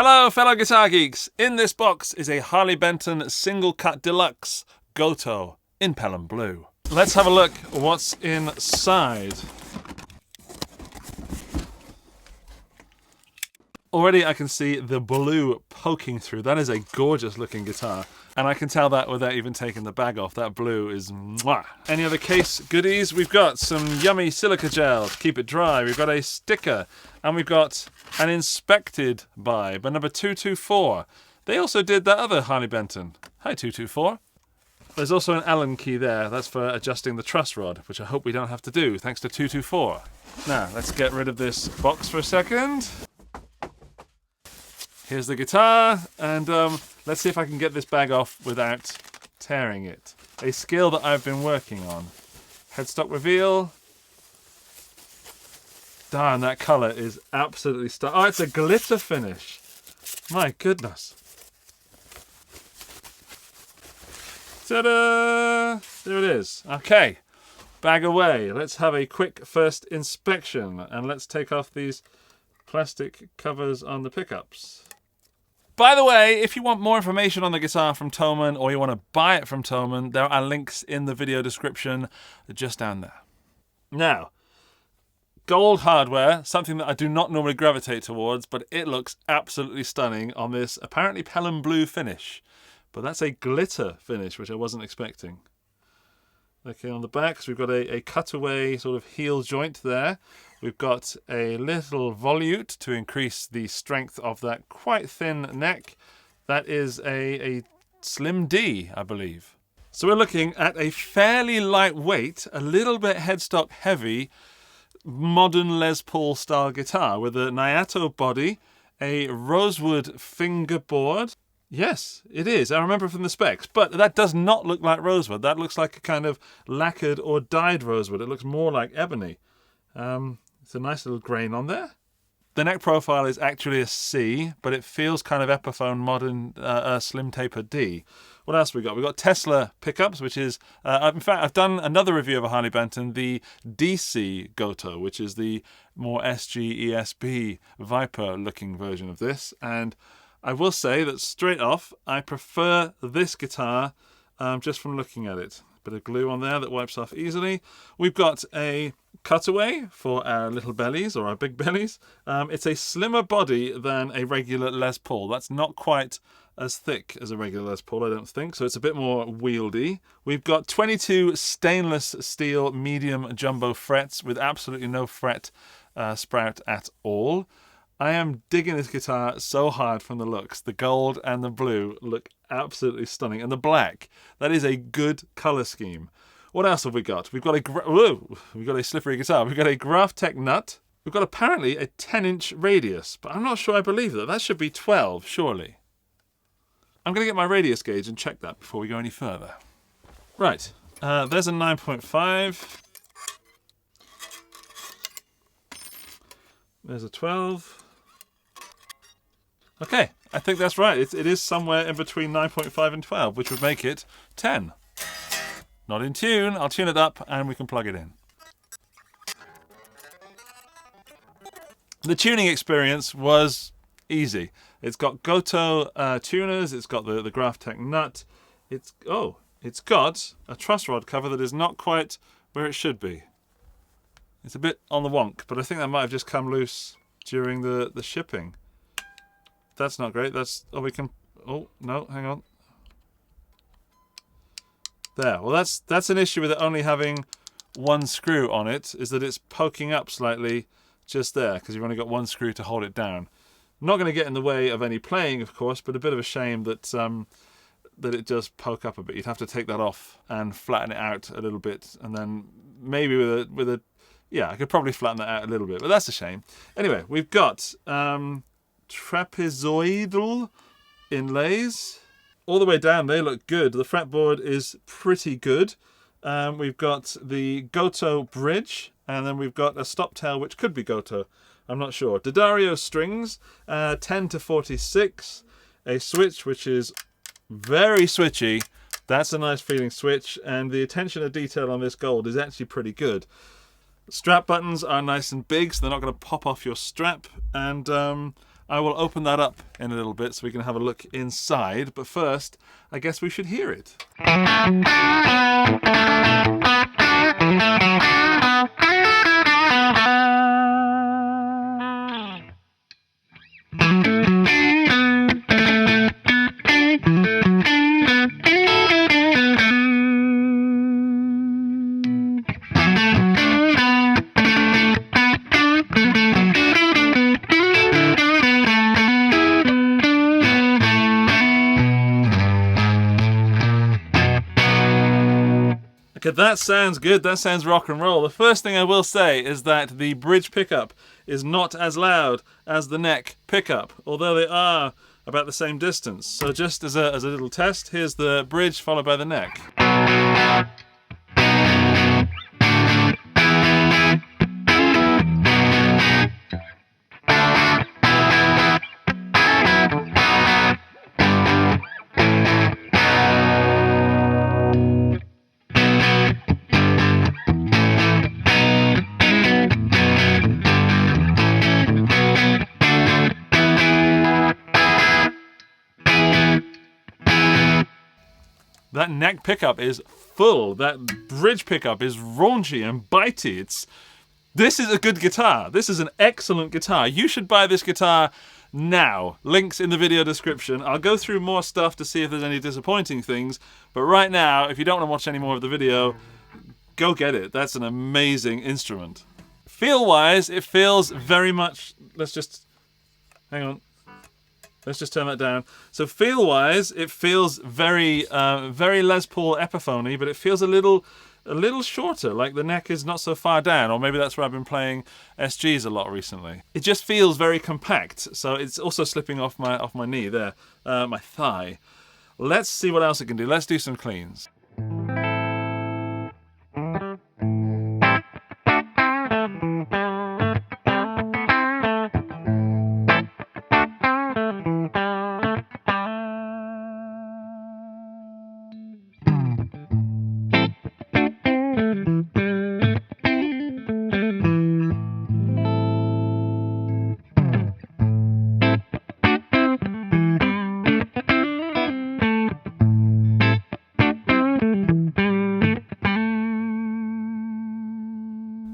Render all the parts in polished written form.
Hello fellow guitar geeks! In this box is a Harley Benton single cut deluxe GOTOH in Pelham Blue. Let's have a look what's inside. Already I can see the blue poking through. That is a gorgeous looking guitar. And I can tell that without even taking the bag off. That blue is mwah. Any other case goodies? We've got some yummy silica gel to keep it dry. We've got a sticker. And we've got an inspected by number 224. They also did that other Harley Benton. Hi 224. There's also an Allen key there. That's for adjusting the truss rod, which I hope we don't have to do, thanks to 224. Now, let's get rid of this box for a second. Here's the guitar, and let's see if I can get this bag off without tearing it. A skill that I've been working on. Headstock reveal. Darn, that colour is absolutely stunning. Oh, it's a glitter finish. My goodness. Ta-da! There it is. Okay, bag away. Let's have a quick first inspection, and let's take off these plastic covers on the pickups. By the way, if you want more information on the guitar from 𝗏𝗏 or you want to buy it from 𝗏𝗏, there are links in the video description just down there. Now, gold hardware, something that I do not normally gravitate towards, but it looks absolutely stunning on this apparently Pelham Blue finish. But that's a glitter finish, which I wasn't expecting. Okay, on the back, so we've got a cutaway sort of heel joint there. We've got a little volute to increase the strength of that quite thin neck. That is a slim D, I believe. So we're looking at a fairly lightweight, a little bit headstock heavy, modern Les Paul style guitar with a Nyato body, a rosewood fingerboard. Yes, it is. I remember from the specs, but that does not look like rosewood. That looks like a kind of lacquered or dyed rosewood. It looks more like ebony. It's a nice little grain on there. The neck profile is actually a C, but it feels kind of Epiphone modern slim taper D. What else have we got? We've got Tesla pickups, which is, in fact, I've done another review of a Harley Benton, the DC GOTOH, which is the more SG Viper looking version of this. And I will say that straight off, I prefer this guitar just from looking at it. Bit of glue on there that wipes off easily. We've got a cutaway for our little bellies, or our big bellies. It's a slimmer body than a regular Les Paul. That's not quite as thick as a regular Les Paul, I don't think, so it's a bit more wieldy. We've got 22 stainless steel medium jumbo frets with absolutely no fret sprout at all. I am digging this guitar so hard from the looks. The gold and the blue look absolutely stunning. And the black, that is a good colour scheme. What else have we got? We've got a slippery guitar. We've got a Graphtec nut. We've got apparently a 10-inch radius, but I'm not sure I believe that. That should be 12, surely. I'm going to get my radius gauge and check that before we go any further. Right, there's a 9.5. There's a 12. Okay, I think that's right. It is somewhere in between 9.5 and 12, which would make it 10. Not in tune. I'll tune it up and we can plug it in. The tuning experience was easy. It's got GOTOH tuners. It's got the Graphtec nut. It's got a truss rod cover that is not quite where it should be. It's a bit on the wonk, but I think that might have just come loose during the shipping. That's not great. Oh, no, hang on. There. Well, that's an issue with it only having one screw on it, is that it's poking up slightly just there, because you've only got one screw to hold it down. Not going to get in the way of any playing, of course, but a bit of a shame that that it does poke up a bit. You'd have to take that off and flatten it out a little bit, and then maybe with a yeah, I could probably flatten that out a little bit, but that's a shame. Anyway, we've got trapezoidal inlays. All the way down, they look good. The fretboard is pretty good. We've got the GOTOH bridge, and then we've got a stop tail, which could be GOTOH. I'm not sure. D'Addario strings, 10 to 46. A switch, which is very switchy. That's a nice feeling switch, and the attention to detail on this gold is actually pretty good. Strap buttons are nice and big, so they're not going to pop off your strap, and I will open that up in a little bit so we can have a look inside. But first, I guess we should hear it. Okay, that sounds good. That sounds rock and roll. The first thing I will say is that the bridge pickup is not as loud as the neck pickup, although they are about the same distance. So just as a little test, here's the bridge followed by the neck. That neck pickup is full. That bridge pickup is raunchy and bitey. This is a good guitar. This is an excellent guitar. You should buy this guitar now. Links in the video description. I'll go through more stuff to see if there's any disappointing things. But right now, if you don't want to watch any more of the video, go get it. That's an amazing instrument. Feel-wise, it feels very much... Hang on. Let's just turn that down. So feel-wise, it feels very Les Paul Epiphone-y, but it feels a little shorter, like the neck is not so far down, or maybe that's where I've been playing SGs a lot recently. It just feels very compact, so it's also slipping off my knee there, my thigh. Let's see what else it can do. Let's do some cleans.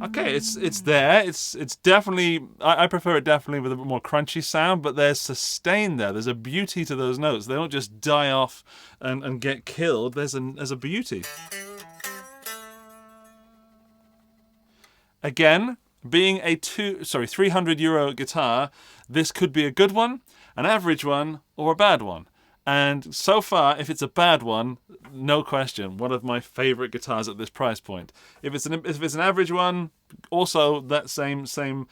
Okay, it's there. It's definitely, I prefer it definitely with a bit more crunchy sound, but there's sustain there. There's a beauty to those notes. They don't just die off and get killed. There's a beauty. Again, being a €300 guitar, this could be a good one, an average one, or a bad one. And so far, if it's a bad one, no question, one of my favorite guitars at this price point. If it's an average one, also that same statement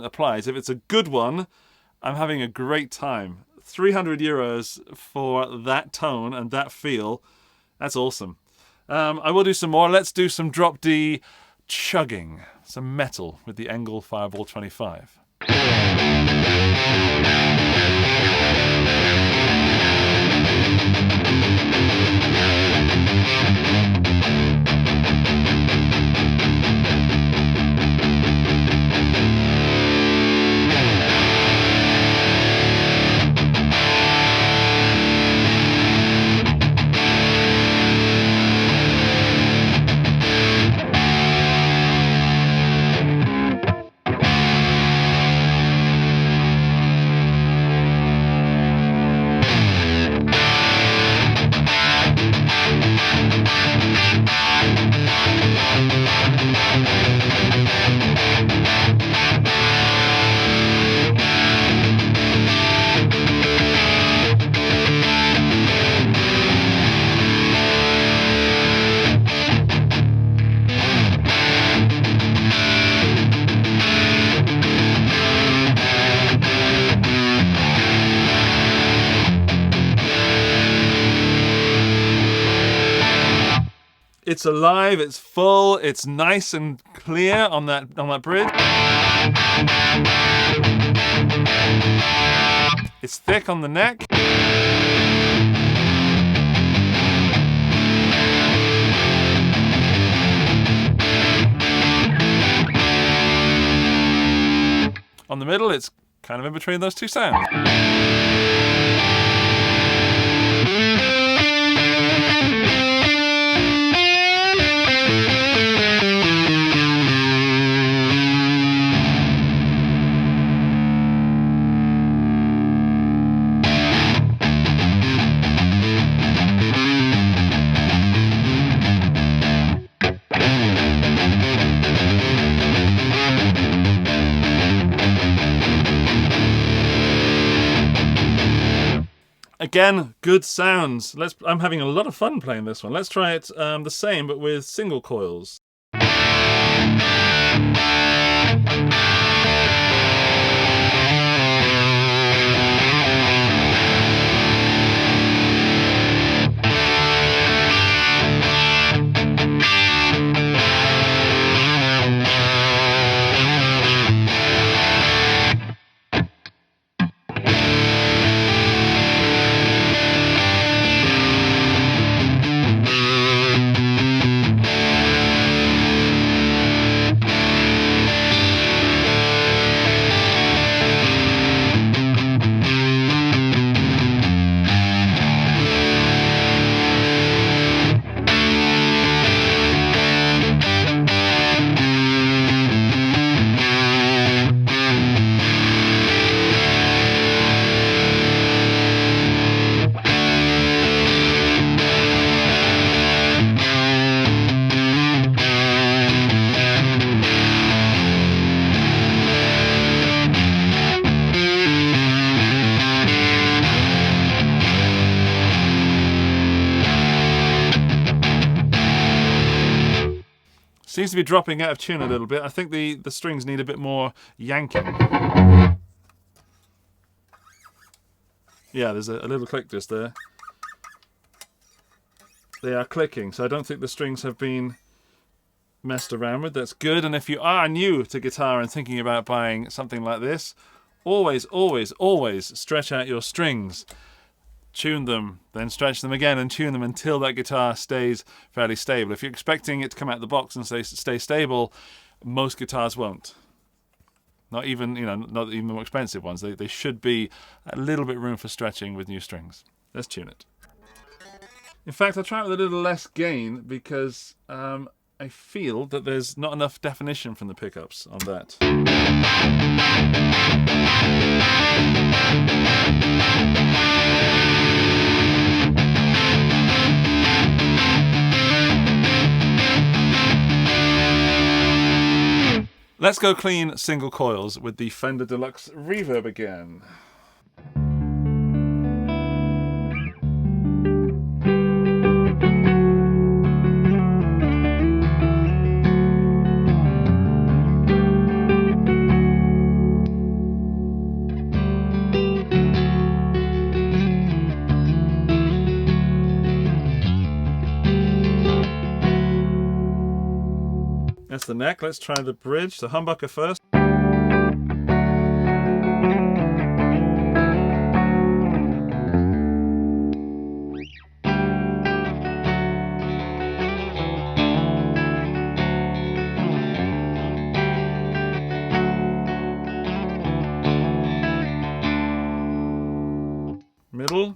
applies. If it's a good one, I'm having a great time. €300 for that tone and that feel, that's awesome. I will do some more. Let's do some drop D chugging, some metal with the Engl Fireball 25. It's alive, it's full, it's nice and clear on that bridge. It's thick on the neck. On the middle, it's kind of in between those two sounds. Again, good sounds. I'm having a lot of fun playing this one. Let's try it the same, but with single coils. Seems to be dropping out of tune a little bit. I think the strings need a bit more yanking. Yeah, there's a little click just there. They are clicking, so I don't think the strings have been messed around with. That's good. And if you are new to guitar and thinking about buying something like this, always, always, always stretch out your strings. Tune them, then stretch them again and tune them until that guitar stays fairly stable. If you're expecting it to come out the box and stay stable, most guitars won't. Not even, not even the more expensive ones. They should be a little bit room for stretching with new strings. Let's tune it. In fact, I'll try it with a little less gain because I feel that there's not enough definition from the pickups on that. Let's go clean single coils with the Fender Deluxe Reverb again. That's the neck. Let's try the bridge. The humbucker first. Middle.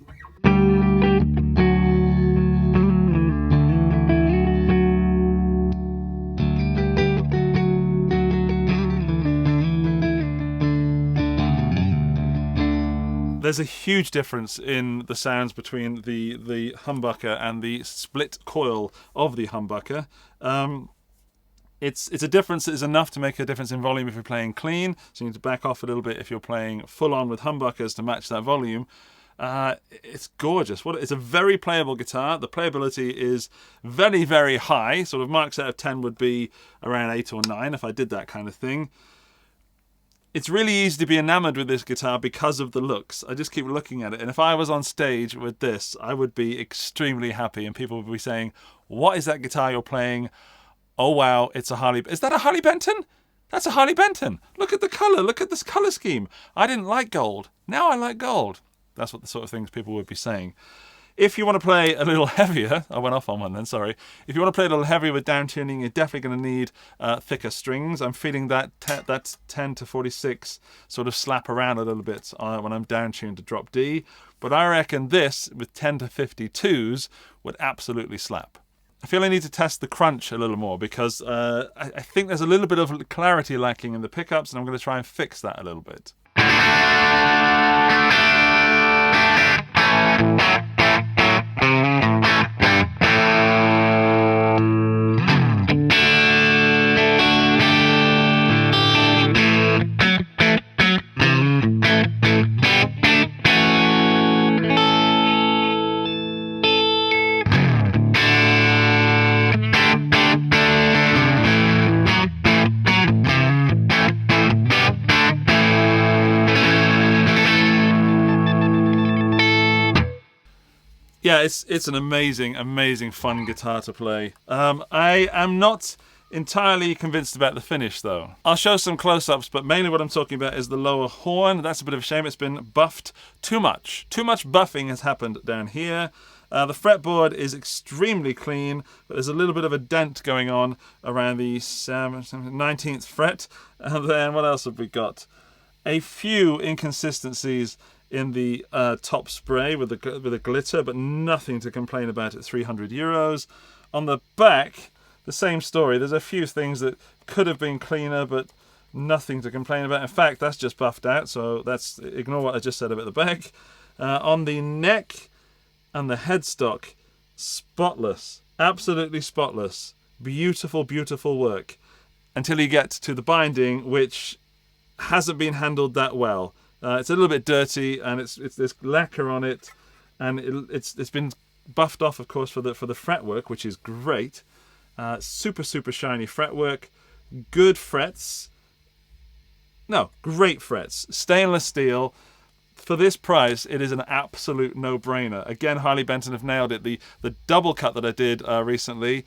There's a huge difference in the sounds between the humbucker and the split coil of the humbucker. It's a difference that is enough to make a difference in volume if you're playing clean, so you need to back off a little bit if you're playing full on with humbuckers to match that volume. It's gorgeous. It's a very playable guitar. The playability is very, very high. Sort of marks out of 10 would be around 8 or 9 if I did that kind of thing. It's really easy to be enamored with this guitar because of the looks. I just keep looking at it. And if I was on stage with this, I would be extremely happy. And people would be saying, what is that guitar you're playing? Oh, wow, it's a Harley. Is that a Harley Benton? That's a Harley Benton. Look at the color. Look at this color scheme. I didn't like gold. Now I like gold. That's what the sort of things people would be saying. If you want to play a little heavier, I went off on one then, sorry. If you want to play a little heavier with down tuning, you're definitely going to need thicker strings. I'm feeling that 10 to 46 sort of slap around a little bit when I'm down tuned to drop D. But I reckon this, with 10 to 52s, would absolutely slap. I feel I need to test the crunch a little more because I think there's a little bit of clarity lacking in the pickups, and I'm going to try and fix that a little bit. Yeah, it's an amazing fun guitar to play. I am not entirely convinced about the finish though. I'll show some close-ups, but mainly what I'm talking about is the lower horn. That's a bit of a shame. It's been buffed too much. Too much buffing has happened down here. The fretboard is extremely clean, but there's a little bit of a dent going on around the 19th fret. And then what else have we got? A few inconsistencies in the top spray with a glitter, but nothing to complain about at 300 euros. On the back, the same story. There's a few things that could have been cleaner, but nothing to complain about. In fact, that's just buffed out, so ignore what I just said about the back. On the neck and the headstock, spotless, absolutely spotless. Beautiful, beautiful work. Until you get to the binding, which hasn't been handled that well. It's a little bit dirty, and there's lacquer on it, and it's been buffed off, of course, for the fretwork, which is great. Super shiny fretwork, good frets. No, great frets. Stainless steel. For this price, it is an absolute no-brainer. Again, Harley Benton have nailed it. The double cut that I did recently,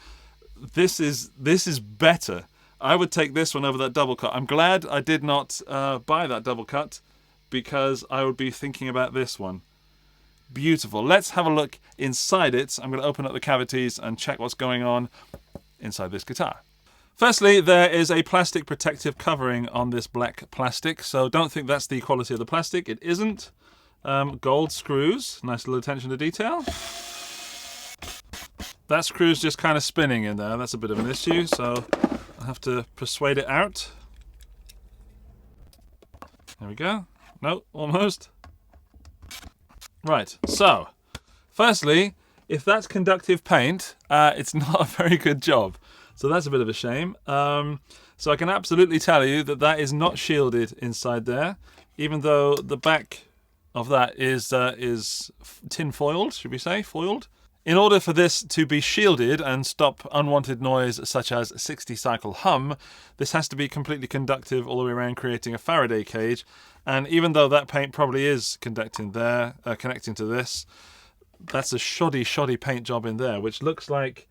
this is better. I would take this one over that double cut. I'm glad I did not buy that double cut, because I would be thinking about this one. Beautiful. Let's have a look inside it. I'm going to open up the cavities and check what's going on inside this guitar. Firstly, there is a plastic protective covering on this black plastic, so don't think that's the quality of the plastic. It isn't. Gold screws. Nice little attention to detail. That screw's just kind of spinning in there. That's a bit of an issue, so I'll have to persuade it out. There we go. No, almost. Right, so, firstly, if that's conductive paint, it's not a very good job. So that's a bit of a shame. So I can absolutely tell you that that is not shielded inside there, even though the back of that is tin foiled, should we say, foiled. In order for this to be shielded and stop unwanted noise such as 60 cycle hum, this has to be completely conductive all the way around, creating a Faraday cage. And even though that paint probably is connecting to this, that's a shoddy paint job in there, which looks like,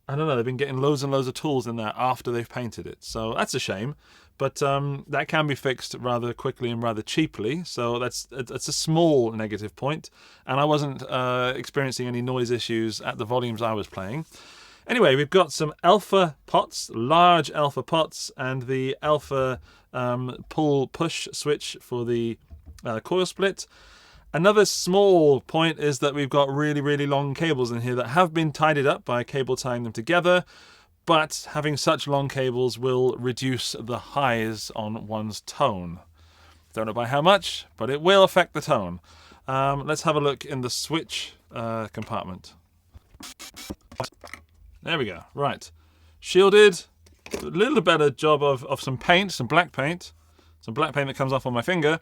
I don't know, they've been getting loads and loads of tools in there after they've painted it. So that's a shame. But that can be fixed rather quickly and rather cheaply. So that's a small negative point. And I wasn't experiencing any noise issues at the volumes I was playing. Anyway, we've got some alpha pots, large alpha pots, and the alpha pull-push switch for the coil split. Another small point is that we've got really long cables in here that have been tidied up by cable tying them together. But having such long cables will reduce the highs on one's tone. Don't know by how much, but it will affect the tone. Let's have a look in the switch compartment. There we go. Right. Shielded. A little better job of some paint, some black paint. Some black paint that comes off on my finger.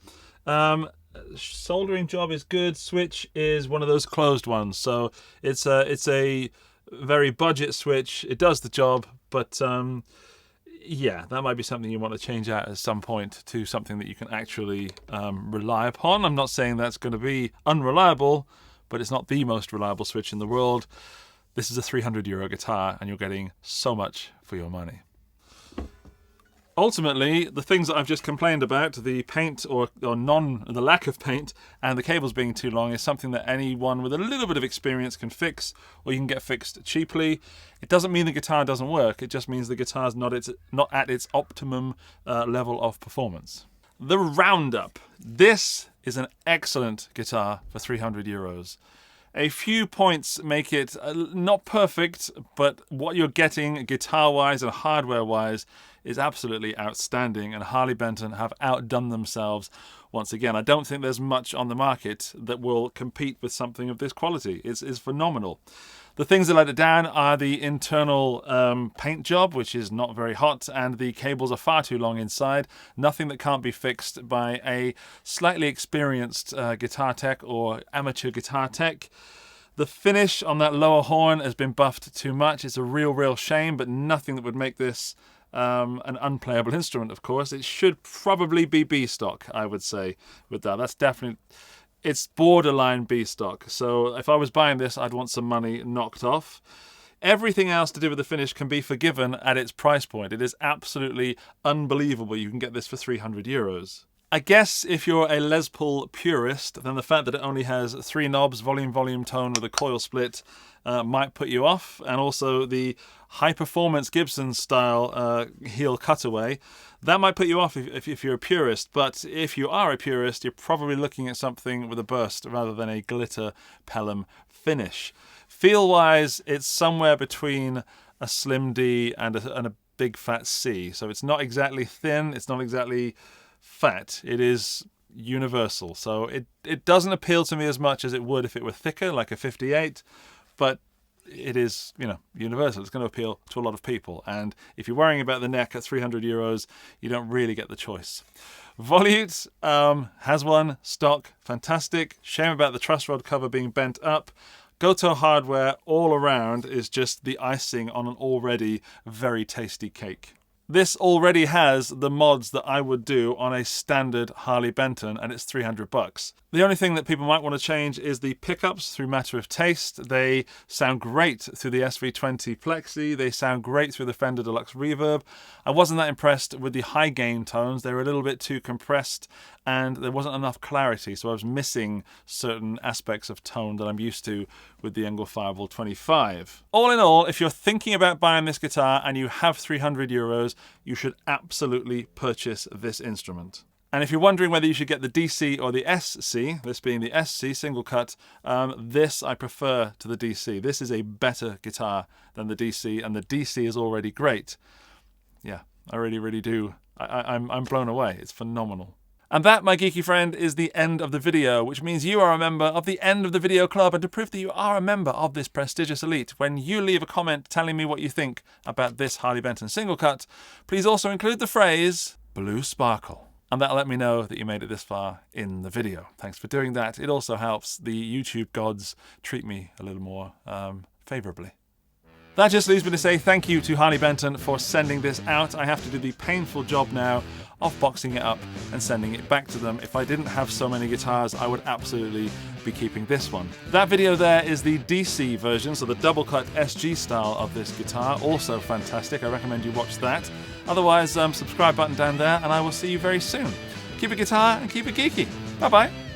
Soldering job is good. Switch is one of those closed ones. So it's a very budget switch. It does the job, but yeah, that might be something you want to change out at some point to something that you can actually rely upon. I'm not saying that's going to be unreliable, but it's not the most reliable switch in the world. This is a €300 guitar, and you're getting so much for your money. Ultimately, the things that I've just complained about, the paint or the lack of paint and the cables being too long, is something that anyone with a little bit of experience can fix, or you can get fixed cheaply. It doesn't mean the guitar doesn't work, it just means the guitar's not at its optimum level of performance. The Roundup. This is an excellent guitar for €300. A few points make it not perfect, but what you're getting guitar-wise and hardware-wise is absolutely outstanding, and Harley Benton have outdone themselves once again. I don't think there's much on the market that will compete with something of this quality. It's phenomenal. The things that let it down are the internal paint job, which is not very hot, and the cables are far too long inside. Nothing that can't be fixed by a slightly experienced guitar tech or amateur guitar tech. The finish on that lower horn has been buffed too much. It's a real shame, but nothing that would make this an unplayable instrument, of course. It should probably be B stock, I would say, with that. That's definitely... It's borderline B stock, so if I was buying this, I'd want some money knocked off. Everything else to do with the finish can be forgiven at its price point. It is absolutely unbelievable you can get this for €300. I guess if you're a Les Paul purist, then the fact that it only has 3 knobs, volume, tone with a coil split, might put you off, and also the high-performance Gibson style heel cutaway, that might put you off if you're a purist. But if you are a purist, you're probably looking at something with a burst rather than a glitter pelham finish. Feel-wise, it's somewhere between a slim D and a big fat C. So it's not exactly thin, it's not exactly fat. It is universal. So it doesn't appeal to me as much as it would if it were thicker, like a 58, but it is, universal. It's going to appeal to a lot of people. And if you're worrying about the neck at €300, you don't really get the choice. Volute has one, stock, fantastic. Shame about the truss rod cover being bent up. GOTOH hardware all around is just the icing on an already very tasty cake. This already has the mods that I would do on a standard Harley Benton, and it's $300. The only thing that people might want to change is the pickups through matter of taste. They sound great through the 𝗬𝗏𝗔𝗕𝗥𝗧𝗏. They sound great through the Fender Deluxe Reverb. I wasn't that impressed with the high gain tones. They were a little bit too compressed and there wasn't enough clarity, so I was missing certain aspects of tone that I'm used to with the Engl Fireball 25. All in all, if you're thinking about buying this guitar and you have €300, you should absolutely purchase this instrument. And if you're wondering whether you should get the DC or the SC, this being the SC single cut, this I prefer to the DC. This is a better guitar than the DC, and the DC is already great. Yeah, I really do. I'm blown away. It's phenomenal. And that, my geeky friend, is the end of the video, which means you are a member of the End of the Video Club. And to prove that you are a member of this prestigious elite, when you leave a comment telling me what you think about this Harley Benton single cut, please also include the phrase Blue Sparkle. And that'll let me know that you made it this far in the video. Thanks for doing that. It also helps the YouTube gods treat me a little more favourably. That just leaves me to say thank you to Harley Benton for sending this out. I have to do the painful job now of boxing it up and sending it back to them. If I didn't have so many guitars, I would absolutely be keeping this one. That video there is the DC version, so the double cut SG style of this guitar. Also fantastic. I recommend you watch that. Otherwise, subscribe button down there, and I will see you very soon. Keep it guitar and keep it geeky. Bye-bye.